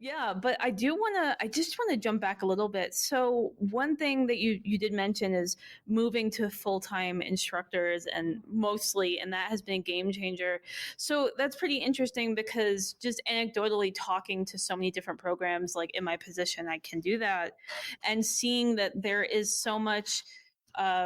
Yeah, but I just want to jump back a little bit. So one thing that you did mention is moving to full-time instructors and that has been a game changer. So that's pretty interesting because just anecdotally talking to so many different programs, like in my position, I can do that, and seeing that there is so much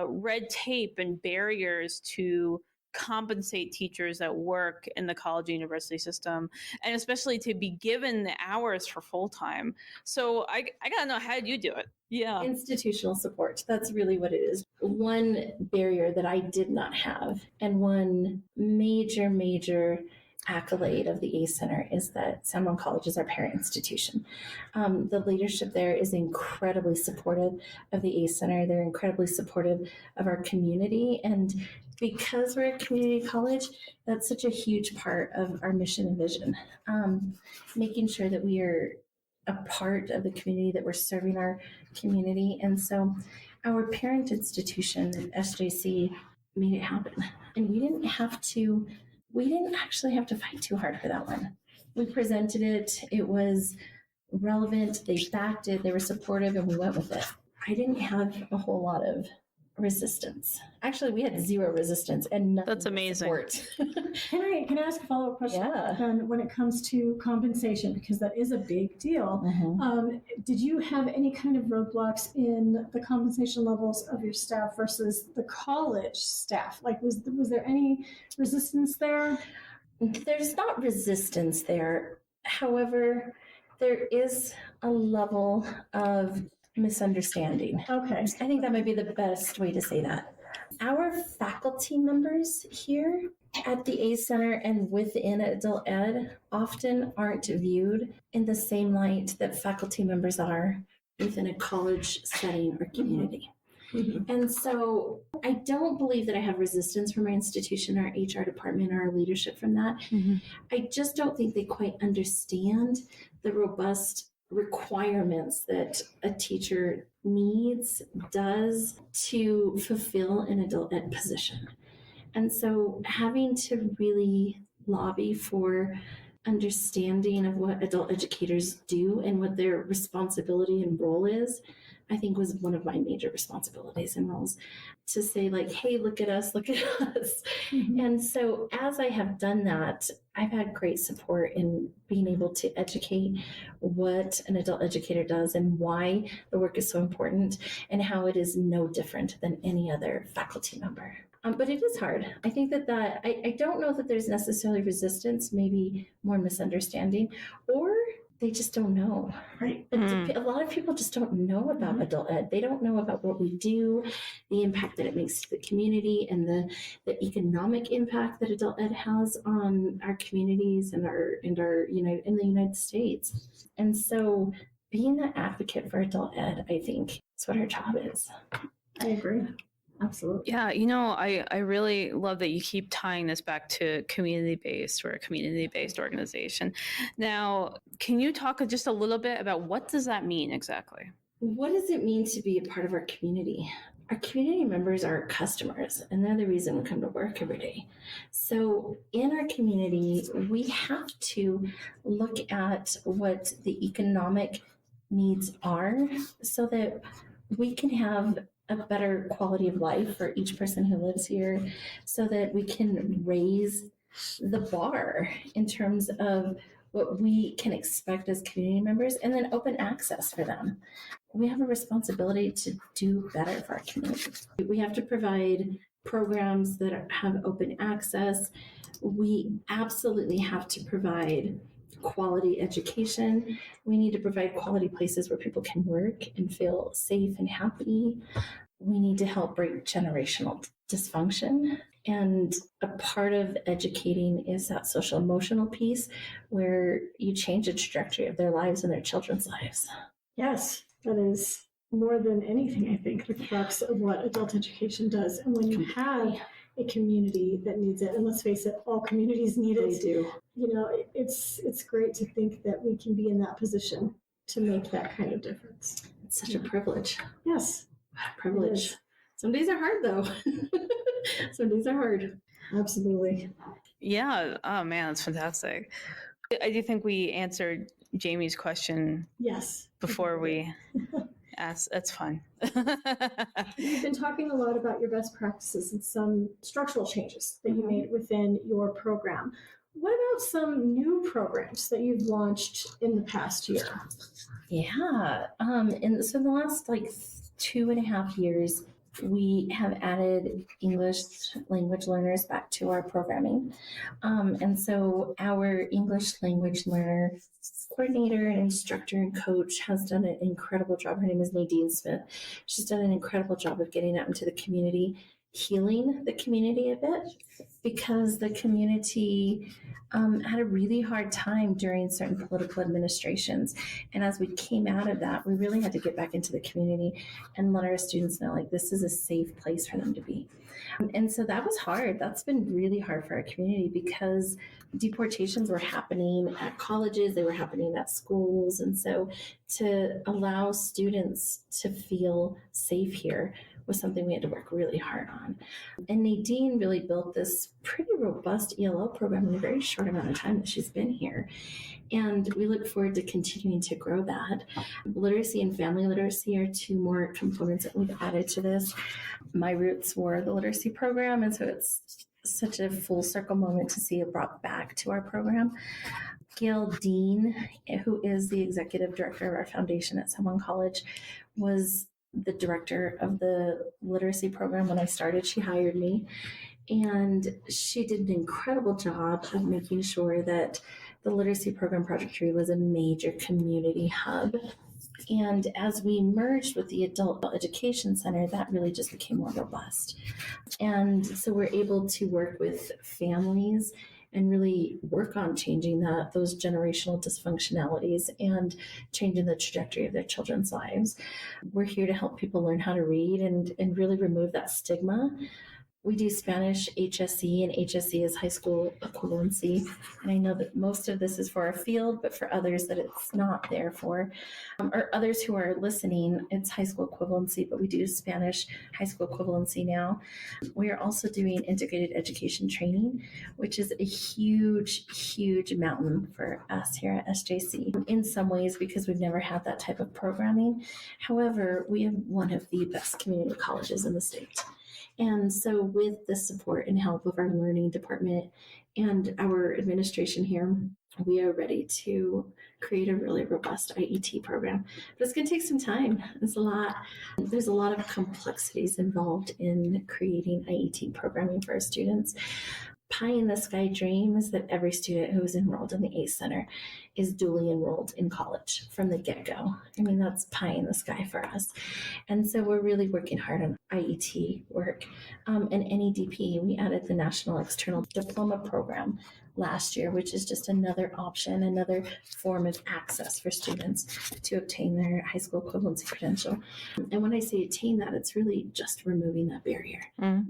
red tape and barriers to compensate teachers that work in the college and university system, and especially to be given the hours for full time. So I gotta know, how did you do it? Yeah. Institutional support. That's really what it is. One barrier that I did not have, and one major accolade of the ACE Center, is that San Juan College is our parent institution. The leadership there is incredibly supportive of the ACE Center. They're incredibly supportive of our community. And because we're a community college, that's such a huge part of our mission and vision. Making sure that we are a part of the community, that we're serving our community. And so our parent institution, SJC, made it happen. And we didn't actually have to fight too hard for that one. We presented it. It was relevant. They backed it. They were supportive, and we went with it. I didn't have a whole lot of resistance. Actually, we had zero resistance and nothing. That's amazing. Can I ask a follow-up question? Yeah. When it comes to compensation, because that is a big deal. Mm-hmm. Did you have any kind of roadblocks in the compensation levels of your staff versus the college staff? Like, was there any resistance there? There's not resistance there. However, there is a level of misunderstanding. Okay. I think that might be the best way to say that. Our faculty members here at the ACE Center and within adult ed often aren't viewed in the same light that faculty members are within a college setting or community. Mm-hmm. And so I don't believe that I have resistance from our institution, our HR department, or our leadership from that. Mm-hmm. I just don't think they quite understand the robust requirements that a teacher does to fulfill an adult ed position. And so having to really lobby for understanding of what adult educators do and what their responsibility and role is, I think was one of my major responsibilities and roles, to say like, hey, look at us. Mm-hmm. And so as I have done that, I've had great support in being able to educate what an adult educator does and why the work is so important and how it is no different than any other faculty member. But it is hard. I think that I don't know that there's necessarily resistance, maybe more misunderstanding, or they just don't know. Right. A lot of people just don't know about adult ed. They don't know about what we do, the impact that it makes to the community, and the economic impact that adult ed has on our communities and in the United States. And so being that advocate for adult ed, I think, is what our job is. I agree. Absolutely. Yeah, I really love that you keep tying this back to community-based. We're a community-based organization. Now, can you talk just a little bit about what does that mean exactly? What does it mean to be a part of our community? Our community members are our customers, and they're the reason we come to work every day. So in our community, we have to look at what the economic needs are so that we can have a better quality of life for each person who lives here, so that we can raise the bar in terms of what we can expect as community members, and then open access for them. We have a responsibility to do better for our community. We have to provide programs that have open access. We absolutely have to provide quality education. We need to provide quality places where people can work and feel safe and happy. We need to help break generational dysfunction. And a part of educating is that social emotional piece where you change the trajectory of their lives and their children's lives. Yes, that is more than anything, I think, the crux of what adult education does. And when you have a community that needs it, and let's face it, all communities need it. They do. It's great to think that we can be in that position to make that kind of difference. It's such a privilege. Yes. Privilege. Some days are hard, though. Some days are hard. Absolutely. Yeah. Oh, man, that's fantastic. I do think we answered Jamie's question Yes. before we asked. That's fine. You've been talking a lot about your best practices and some structural changes that you made within your program. What about some new programs that you've launched in the past year? Yeah. And so in the last 2.5 years, we have added English language learners back to our programming. And so our English language learner coordinator and instructor and coach has done an incredible job. Her name is Nadine Smith. She's done an incredible job of getting out into the community, healing the community a bit, because the community had a really hard time during certain political administrations. And as we came out of that, we really had to get back into the community and let our students know this is a safe place for them to be. And so that was hard. That's been really hard for our community because deportations were happening at colleges, they were happening at schools. And so to allow students to feel safe here was something we had to work really hard on. And Nadine really built this pretty robust ELL program in a very short amount of time that she's been here. And we look forward to continuing to grow that. Literacy and family literacy are two more components that we've added to this. My roots were the literacy program, and so it's such a full circle moment to see it brought back to our program. Gail Dean, who is the executive director of our foundation at San Juan College, was the director of the literacy program when I started. She hired me, and she did an incredible job of making sure that the literacy program Project 3 was a major community hub. And as we merged with the Adult Education Center, that really just became more robust. And so we're able to work with families and really work on changing those generational dysfunctionalities and changing the trajectory of their children's lives. We're here to help people learn how to read and really remove that stigma. We do Spanish HSE, and HSE is high school equivalency. And I know that most of this is for our field, but for others that it's not there for, or others who are listening, it's high school equivalency, but we do Spanish high school equivalency now. We are also doing integrated education training, which is a huge, huge mountain for us here at SJC in some ways because we've never had that type of programming. However, we have one of the best community colleges in the state. And so with the support and help of our learning department and our administration here, we are ready to create a really robust IET program. But it's going to take some time. There's a lot of complexities involved in creating IET programming for our students. Pie in the sky dream is that every student who is enrolled in the ACE Center is duly enrolled in college from the get-go. I mean, that's pie in the sky for us. And so we're really working hard on IET work. And NEDP, we added the National External Diploma Program last year, which is just another option, another form of access for students to obtain their high school equivalency credential. And when I say attain that, it's really just removing that barrier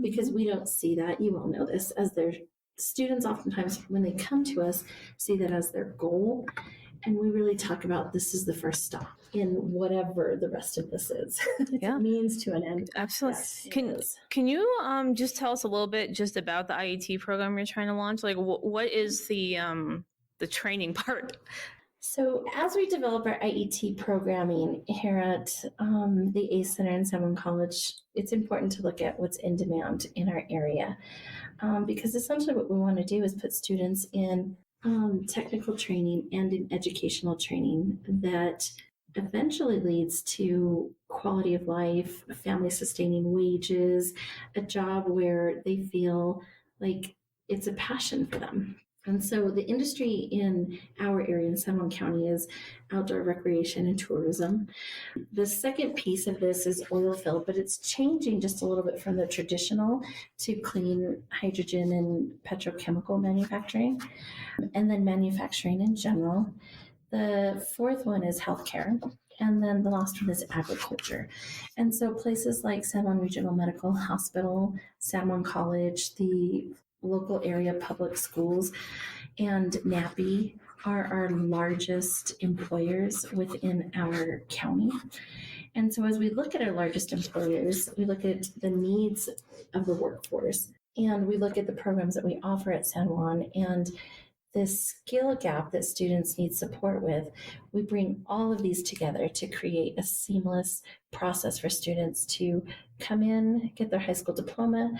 because we don't see that. You all know this as their students oftentimes when they come to us see that as their goal. And we really talk about this is the first stop in whatever the rest of this is. Yeah. It means to an end. Absolutely. Yes, can you just tell us a little bit just about the IET program you're trying to launch? Like what is the training part? So as we develop our IET programming here at the ACE Center in San Juan College, it's important to look at what's in demand in our area because essentially what we want to do is put students in technical training and in educational training that eventually leads to quality of life, family sustaining wages, a job where they feel like it's a passion for them. And so the industry in our area in San Juan County is outdoor recreation and tourism. The second piece of this is oil field, but it's changing just a little bit from the traditional to clean hydrogen and petrochemical manufacturing, and then manufacturing in general. The fourth one is healthcare. And then the last one is agriculture. And so places like San Juan Regional Medical Hospital, San Juan College, the local area public schools, and NAPI are our largest employers within our county. And so as we look at our largest employers, we look at the needs of the workforce, and we look at the programs that we offer at San Juan, and this skill gap that students need support with, we bring all of these together to create a seamless process for students to come in, get their high school diploma,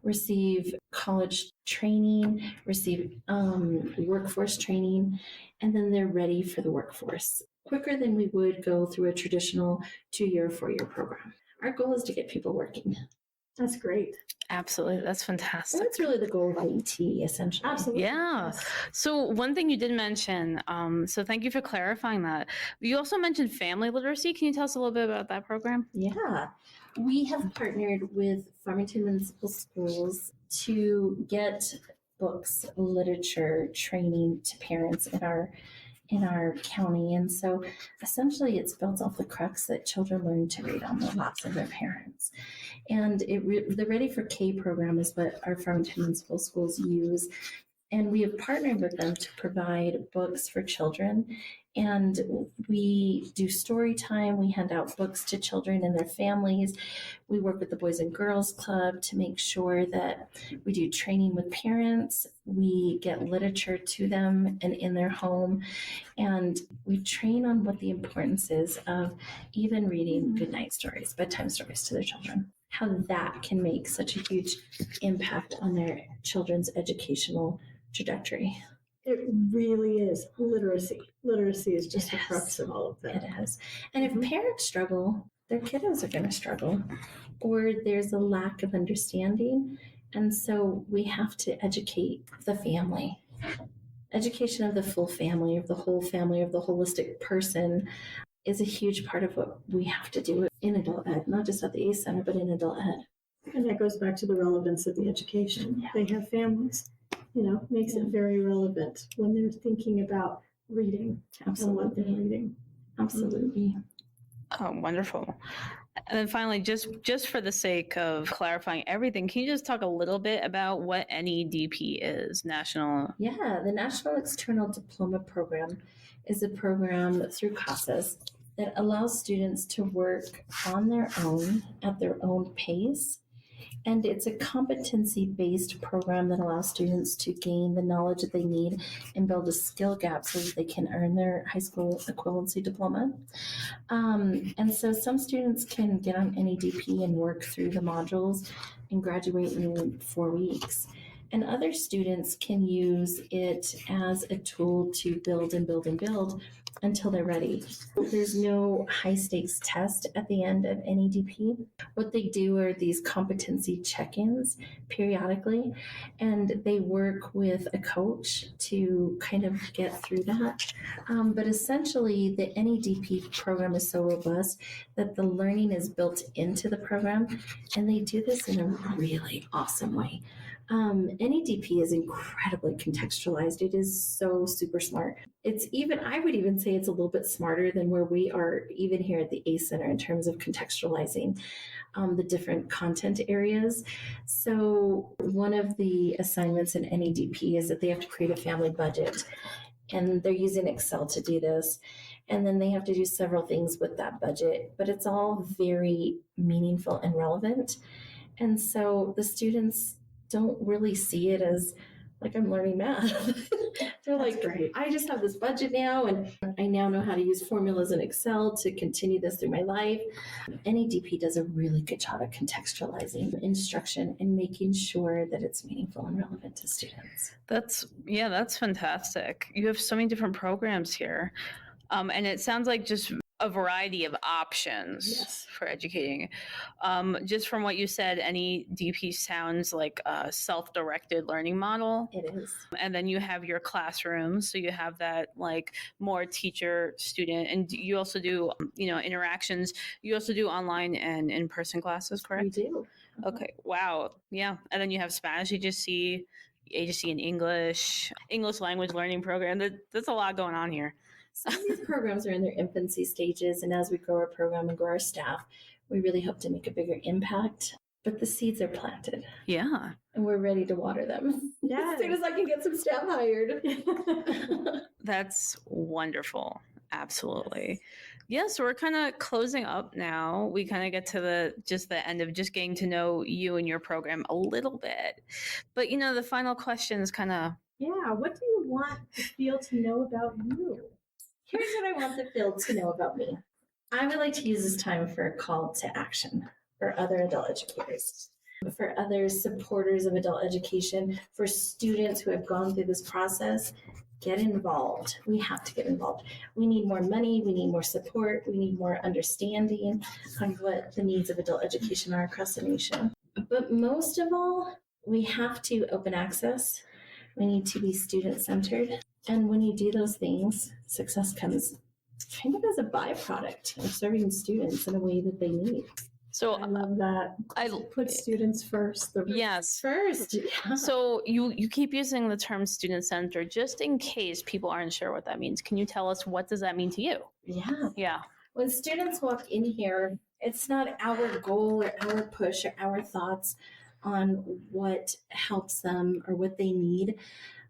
receive college training, receive workforce training, and then they're ready for the workforce quicker than we would go through a traditional 2-year, 4-year program. Our goal is to get people working. That's great. Absolutely. That's fantastic. And that's really the goal of IET, essentially. Absolutely. Yeah. Yes. So one thing you did mention, so thank you for clarifying that. You also mentioned family literacy. Can you tell us a little bit about that program? Yeah. We have partnered with Farmington Municipal Schools to get books, literature, training to parents in our county. And so essentially it's built off the crux that children learn to read on the laps of their parents. And the Ready for K program is what our Farmington Municipal Schools use. And we have partnered with them to provide books for children. And we do story time. We hand out books to children and their families. We work with the Boys and Girls Club to make sure that we do training with parents. We get literature to them and in their home. And we train on what the importance is of even reading goodnight stories, bedtime stories to their children. How that can make such a huge impact on their children's educational trajectory. It really is literacy. Literacy is just the Yes. crux of all of that. It is. And if parents struggle, their kiddos are going to struggle, or there's a lack of understanding. And so we have to educate the family. Education of the full family, of the whole family, of the holistic person is a huge part of what we have to do in adult ed, not just at the ACE Center, but in adult ed. And that goes back to the relevance of the education. Yeah. They have families, makes it very relevant when they're thinking about reading and what they're reading. Absolutely. Oh, wonderful. And then finally, just for the sake of clarifying everything, can you just talk a little bit about what NEDP is, National? Yeah, the National External Diploma Program is a program through CASAS that allows students to work on their own at their own pace. And it's a competency-based program that allows students to gain the knowledge that they need and build a skill gap so that they can earn their high school equivalency diploma. And so some students can get on NEDP and work through the modules and graduate in 4 weeks. And other students can use it as a tool to build and build and build until they're ready. There's no high stakes test at the end of NEDP. What they do are these competency check-ins periodically, and they work with a coach to kind of get through that. But essentially, the NEDP program is so robust that the learning is built into the program, and they do this in a really awesome way. NEDP is incredibly contextualized. It is so super smart. I would even say it's a little bit smarter than where we are even here at the ACE Center in terms of contextualizing the different content areas. So one of the assignments in NEDP is that they have to create a family budget, and they're using Excel to do this. And then they have to do several things with that budget, but it's all very meaningful and relevant. And so the students don't really see it as like I'm learning math. They're like, great. I just have this budget now, and I now know how to use formulas in Excel to continue this through my life. NEDP does a really good job at contextualizing instruction and making sure that it's meaningful and relevant to students. That's fantastic. You have so many different programs here. And it sounds like just a variety of options for educating. Just from what you said, NEDP sounds like a self-directed learning model. It is. And then you have your classrooms. So you have that like more teacher student, and you also do, interactions. You also do online and in-person classes, correct? We do. Okay. Wow. Yeah. And then you have Spanish AJC and English language learning program. That's a lot going on here. Some of these programs are in their infancy stages, and as we grow our program and grow our staff, we really hope to make a bigger impact. But the seeds are planted. Yeah. And we're ready to water them. Yes. As soon as I can get some staff hired. That's wonderful. Absolutely. Yeah, so we're kind of closing up now. We kind of get to the end of just getting to know you and your program a little bit. But the final question is kind of, Yeah, what do you want the field to know about you? Here's what I want the field to know about me. I would like to use this time for a call to action for other adult educators, for other supporters of adult education, for students who have gone through this process. Get involved. We have to get involved. We need more money. We need more support. We need more understanding of what the needs of adult education are across the nation. But most of all, we have to open access. We need to be student-centered. And when you do those things, success comes kind of as a byproduct of serving students in a way that they need. So I love that. I Put students first. yes. First, yeah. So you keep using the term student centered just in case people aren't sure what that means. Can you tell us what does that mean to you? Yeah. Yeah. When students walk in here, it's not our goal or our push or our thoughts on what helps them or what they need.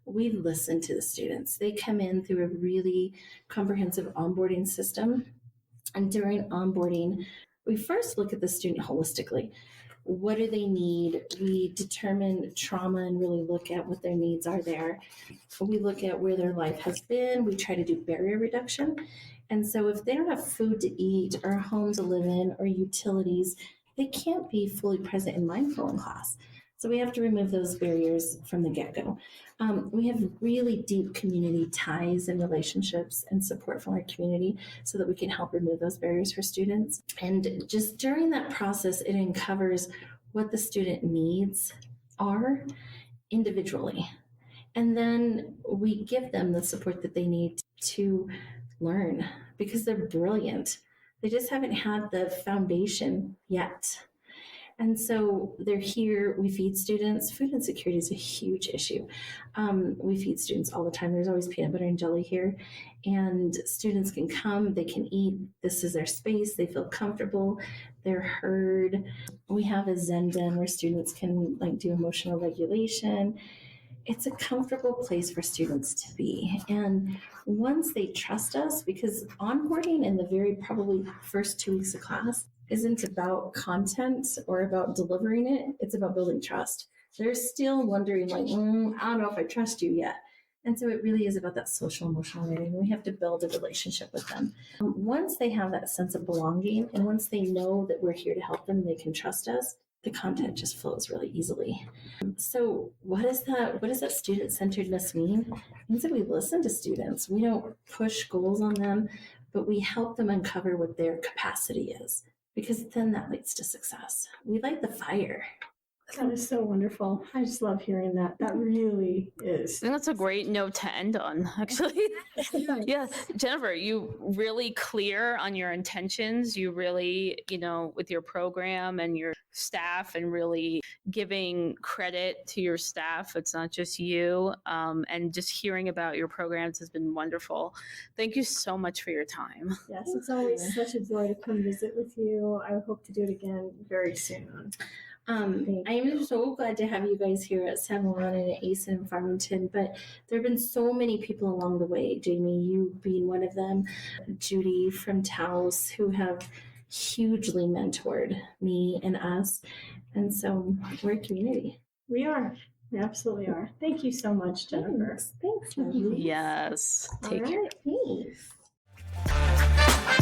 We listen to the students. They come in through a really comprehensive onboarding system. And during onboarding, we first look at the student holistically. What do they need? We determine trauma and really look at what their needs are there. We look at where their life has been. We try to do barrier reduction. And so if they don't have food to eat or a home to live in or utilities, they can't be fully present and mindful in class. So we have to remove those barriers from the get-go. We have really deep community ties and relationships and support from our community so that we can help remove those barriers for students. And just during that process, it uncovers what the student needs are individually. And then we give them the support that they need to learn because they're brilliant. They just haven't had the foundation yet. And so they're here. We feed students. Food insecurity is a huge issue. We feed students all the time. There's always peanut butter and jelly here. And students can come, they can eat. This is their space. They feel comfortable. They're heard. We have a Zen den where students can do emotional regulation. It's a comfortable place for students to be. And once they trust us, because onboarding in the very probably first 2 weeks of class isn't about content or about delivering it. It's about building trust. They're still wondering I don't know if I trust you yet. And so it really is about that social emotional learning. We have to build a relationship with them. Once they have that sense of belonging and once they know that we're here to help them and they can trust us, the content just flows really easily. So what does that student-centeredness mean? It means that we listen to students. We don't push goals on them, but we help them uncover what their capacity is, because then that leads to success. We light the fire. That is so wonderful. I just love hearing that. That really is. I think that's a great note to end on, actually. Yeah, Jennifer, you really clear on your intentions. You really, with your program and your staff and really giving credit to your staff. It's not just you. And just hearing about your programs has been wonderful. Thank you so much for your time. Yes, it's always such a joy to come visit with you. I hope to do it again very soon. I am so glad to have you guys here at San Juan and at ACE and Farmington, but there have been so many people along the way, Jamie, you being one of them, Judy from Taos, who have hugely mentored me and us. And so we're a community. We are. We absolutely are. Thank you so much, Jennifer. Thanks. Yes. Take care. Thanks.